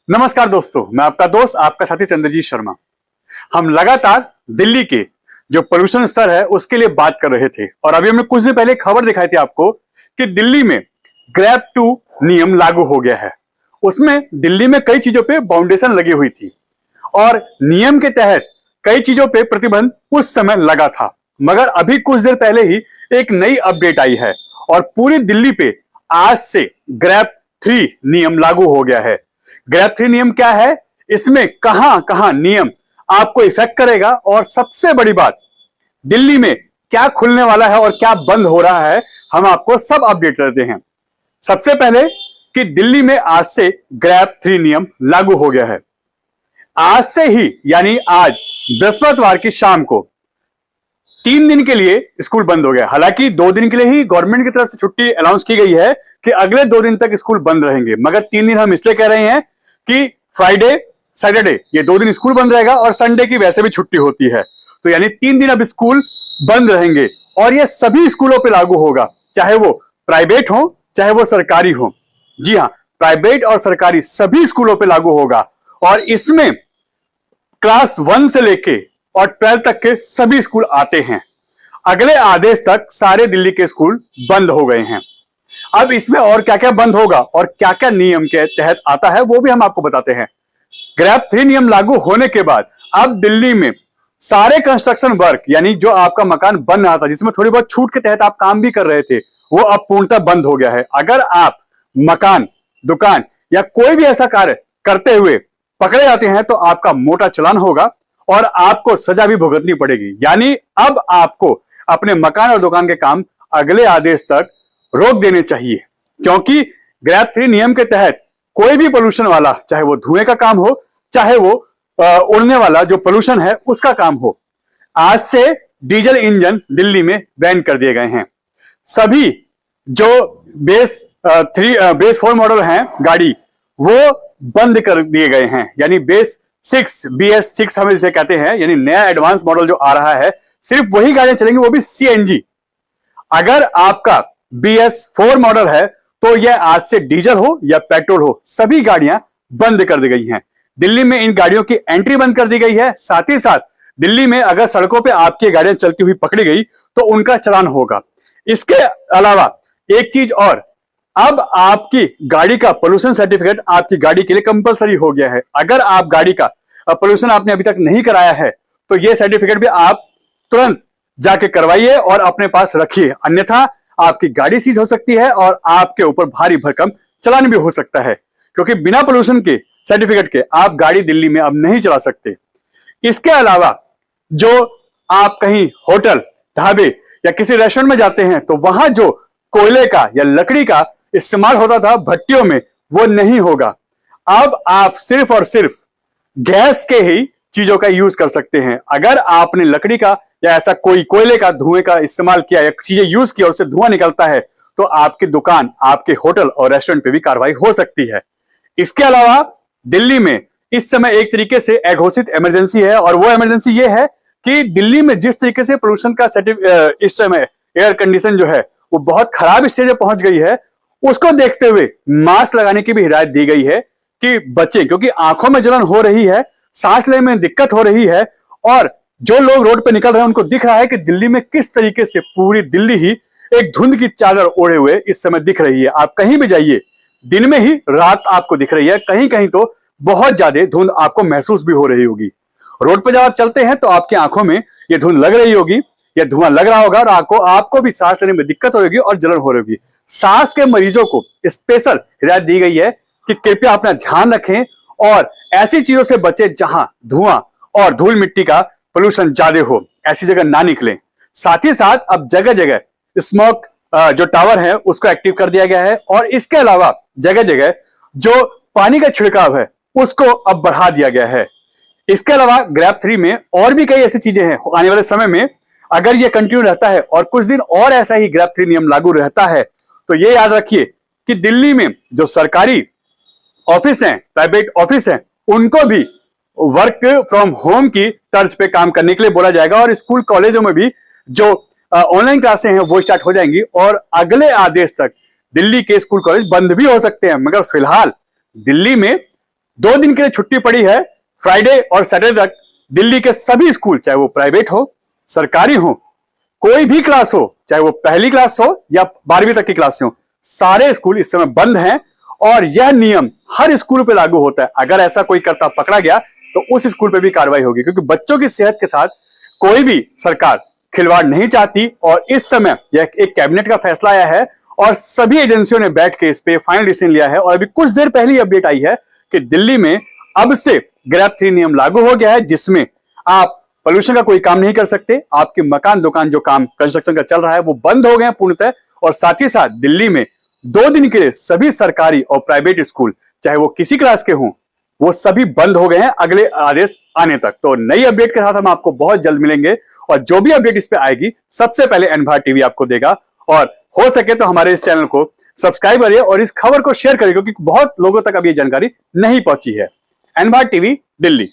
नमस्कार दोस्तों, मैं आपका दोस्त आपका साथी चंद्रजीत शर्मा। हम लगातार दिल्ली के जो पोल्यूशन स्तर है उसके लिए बात कर रहे थे और अभी हमने कुछ दिन पहले खबर दिखाई थी आपको कि दिल्ली में ग्रैब 2 नियम लागू हो गया है। उसमें दिल्ली में कई चीजों पे बाउंडेशन लगी हुई थी और नियम के तहत कई चीजों पे प्रतिबंध उस समय लगा था, मगर अभी कुछ देर पहले ही एक नई अपडेट आई है और पूरी दिल्ली पे आज से ग्रैब 3 नियम लागू हो गया है। ग्रैब 3 नियम क्या है, इसमें कहां कहां नियम आपको इफेक्ट करेगा और सबसे बड़ी बात दिल्ली में क्या खुलने वाला है और क्या बंद हो रहा है, हम आपको सब अपडेट करते हैं। सबसे पहले कि दिल्ली में आज से ग्रैब 3 नियम लागू हो गया है। आज से ही यानी आज बृहस्पतिवार की शाम को 3 दिन के लिए स्कूल बंद हो गया। हालांकि 2 दिन के लिए ही गवर्नमेंट की तरफ से छुट्टी अनाउंस की गई है कि अगले 2 दिन तक स्कूल बंद रहेंगे, मगर 3 दिन हम इसलिए कह रहे हैं कि फ्राइडे सैटरडे ये 2 दिन स्कूल बंद रहेगा और संडे की वैसे भी छुट्टी होती है, तो यानी 3 दिन अब स्कूल बंद रहेंगे और ये सभी स्कूलों पे लागू होगा, चाहे वो प्राइवेट हो चाहे वो सरकारी हो। जी हाँ, प्राइवेट और सरकारी सभी स्कूलों पे लागू होगा और इसमें क्लास 1 से लेके और 12 तक के सभी स्कूल आते हैं। अगले आदेश तक सारे दिल्ली के स्कूल बंद हो गए हैं। अब इसमें और क्या क्या बंद होगा और क्या क्या नियम के तहत आता है वो भी हम आपको बताते हैं। ग्रैब 3 नियम लागू होने के बाद अब दिल्ली में सारे कंस्ट्रक्शन वर्क यानी जो आपका मकान बन रहा था, जिसमें थोड़ी बहुत छूट के तहत आप काम भी कर रहे थे, वो अब पूर्णतः बंद हो गया है। अगर आप मकान, दुकान या कोई भी ऐसा कार्य करते हुए पकड़े जाते हैं तो आपका मोटा चालान होगा और आपको सजा भी भुगतनी पड़ेगी। यानी अब आपको अपने मकान और दुकान के काम अगले आदेश तक रोक देने चाहिए, क्योंकि ग्रैब 3 नियम के तहत कोई भी पोल्यूशन वाला, चाहे वो धुएं का काम हो चाहे वो उड़ने वाला जो पोल्यूशन है उसका काम हो, आज से डीजल इंजन दिल्ली में बैन कर दिए गए हैं। सभी जो बेस 4 मॉडल हैं गाड़ी वो बंद कर दिए गए हैं, यानी BS6 हम इसे कहते हैं, यानी नया एडवांस मॉडल जो आ रहा है सिर्फ वही गाड़ियां चलेंगी, वो भी CNG। अगर आपका BS4 मॉडल है तो यह आज से डीजल हो या पेट्रोल हो, सभी गाड़ियां बंद कर दी गई हैं। दिल्ली में इन गाड़ियों की एंट्री बंद कर दी गई है। साथ ही साथ दिल्ली में अगर सड़कों पे आपकी गाड़ियां चलती हुई पकड़ी गई तो उनका चालान होगा। इसके अलावा एक चीज और, अब आपकी गाड़ी का पोल्यूशन सर्टिफिकेट आपकी गाड़ी के लिए कंपलसरी हो गया है। अगर आप गाड़ी का पोल्यूशन आपने अभी तक नहीं कराया है तो यह सर्टिफिकेट भी आप तुरंत जाके करवाइए और अपने पास रखिए, अन्यथा आपकी गाड़ी सीज हो सकती है और आपके ऊपर भारी भरकम चालान भी हो सकता है, क्योंकि बिना पोल्यूशन के सर्टिफिकेट के आप गाड़ी दिल्ली में अब नहीं चला सकते। इसके अलावा जो आप कहीं होटल, ढाबे या किसी रेस्टोरेंट में जाते हैं तो वहां जो कोयले का या लकड़ी का इस्तेमाल होता था भट्टियों में, वो नहीं होगा। अब आप सिर्फ और सिर्फ गैस के ही चीजों का यूज कर सकते हैं। अगर आपने लकड़ी का या ऐसा कोई कोयले का धुएं का इस्तेमाल किया या चीजें यूज किया और उससे धुआं निकलता है तो आपकी दुकान, आपके होटल और रेस्टोरेंट पे भी कार्रवाई हो सकती है। इसके अलावा दिल्ली में इस समय एक तरीके से अघोषित इमरजेंसी है और वो इमरजेंसी ये है कि दिल्ली में जिस तरीके से पोल्यूशन का इस समय एयर कंडीशन जो है वो बहुत खराब स्टेज में पहुंच गई है, उसको देखते हुए मास्क लगाने की भी हिदायत दी गई है कि बच्चे, क्योंकि आंखों में जलन हो रही है, सांस लेने में दिक्कत हो रही है और जो लोग रोड पे निकल रहे हैं उनको दिख रहा है कि दिल्ली में किस तरीके से पूरी दिल्ली ही एक धुंध की चादर ओढ़े हुए इस समय दिख रही है। आप कहीं भी जाइए, दिन में ही रात आपको दिख रही है, कहीं कहीं तो बहुत ज्यादा धुंध आपको महसूस भी हो रही होगी। रोड पे जब आप चलते हैं तो आपकी आंखों में ये धुंध लग रही होगी, या धुआं लग रहा होगा और आपको भी सांस लेने में दिक्कत हो रही और जलन हो रही होगी। सांस के मरीजों को स्पेशल हिदायत दी गई है कि कृपया अपना ध्यान रखें और ऐसी चीजों से बचें जहां धुआं और धूल मिट्टी का पोल्यूशन ज्यादा हो, ऐसी जगह ना निकलें। साथ ही साथ अब जगह जगह स्मोक जो टावर है उसको एक्टिव कर दिया गया है और इसके अलावा जगह जगह जो पानी का छिड़काव है उसको अब बढ़ा दिया गया है। इसके अलावा ग्रैब 3 में और भी कई ऐसी चीजें हैं। आने वाले समय में अगर ये कंटिन्यू रहता है और कुछ दिन और ऐसा ही ग्रैब 3 नियम लागू रहता है तो ये याद रखिए कि दिल्ली में जो सरकारी ऑफिस हैं, प्राइवेट ऑफिस हैं, उनको भी वर्क फ्रॉम होम की तर्ज पे काम करने के लिए बोला जाएगा और स्कूल कॉलेजों में भी जो ऑनलाइन क्लासें हैं वो स्टार्ट हो जाएंगी और अगले आदेश तक दिल्ली के स्कूल कॉलेज बंद भी हो सकते हैं। मगर फिलहाल दिल्ली में 2 दिन के लिए छुट्टी पड़ी है। फ्राइडे और सैटरडे तक दिल्ली के सभी स्कूल, चाहे वो प्राइवेट हो, सरकारी हो, कोई भी क्लास हो, चाहे वो पहली क्लास हो या 12वीं तक की क्लास हो, सारे स्कूल इस समय बंद हैं। और यह नियम हर स्कूल पे लागू होता है। अगर ऐसा कोई करता पकड़ा गया तो उस स्कूल पे भी कार्रवाई होगी, क्योंकि बच्चों की सेहत के साथ कोई भी सरकार खिलवाड़ नहीं चाहती। और इस समय यह एक कैबिनेट का फैसला आया है और सभी एजेंसियों ने बैठ के इस पे फाइनल डिसीजन लिया है। और अभी कुछ देर पहले अपडेट आई है कि दिल्ली में अब से ग्रैब 3 नियम लागू हो गया है, जिसमें आप पोल्यूशन का कोई काम नहीं कर सकते। आपके मकान दुकान जो काम कंस्ट्रक्शन का चल रहा है वो बंद हो गए हैं पूर्णतः। और साथ ही साथ दिल्ली में 2 दिन के लिए सभी सरकारी और प्राइवेट स्कूल, चाहे वो किसी क्लास के हों, वो सभी बंद हो गए हैं अगले आदेश आने तक। तो नई अपडेट के साथ हम आपको बहुत जल्द मिलेंगे और जो भी अपडेट इस पे आएगी सबसे पहले एन भारत टीवी आपको देगा। और हो सके तो हमारे इस चैनल को सब्सक्राइब करिए और इस खबर को शेयर करिए, क्योंकि बहुत लोगों तक अब ये जानकारी नहीं पहुंची है। एन भारत टीवी, दिल्ली।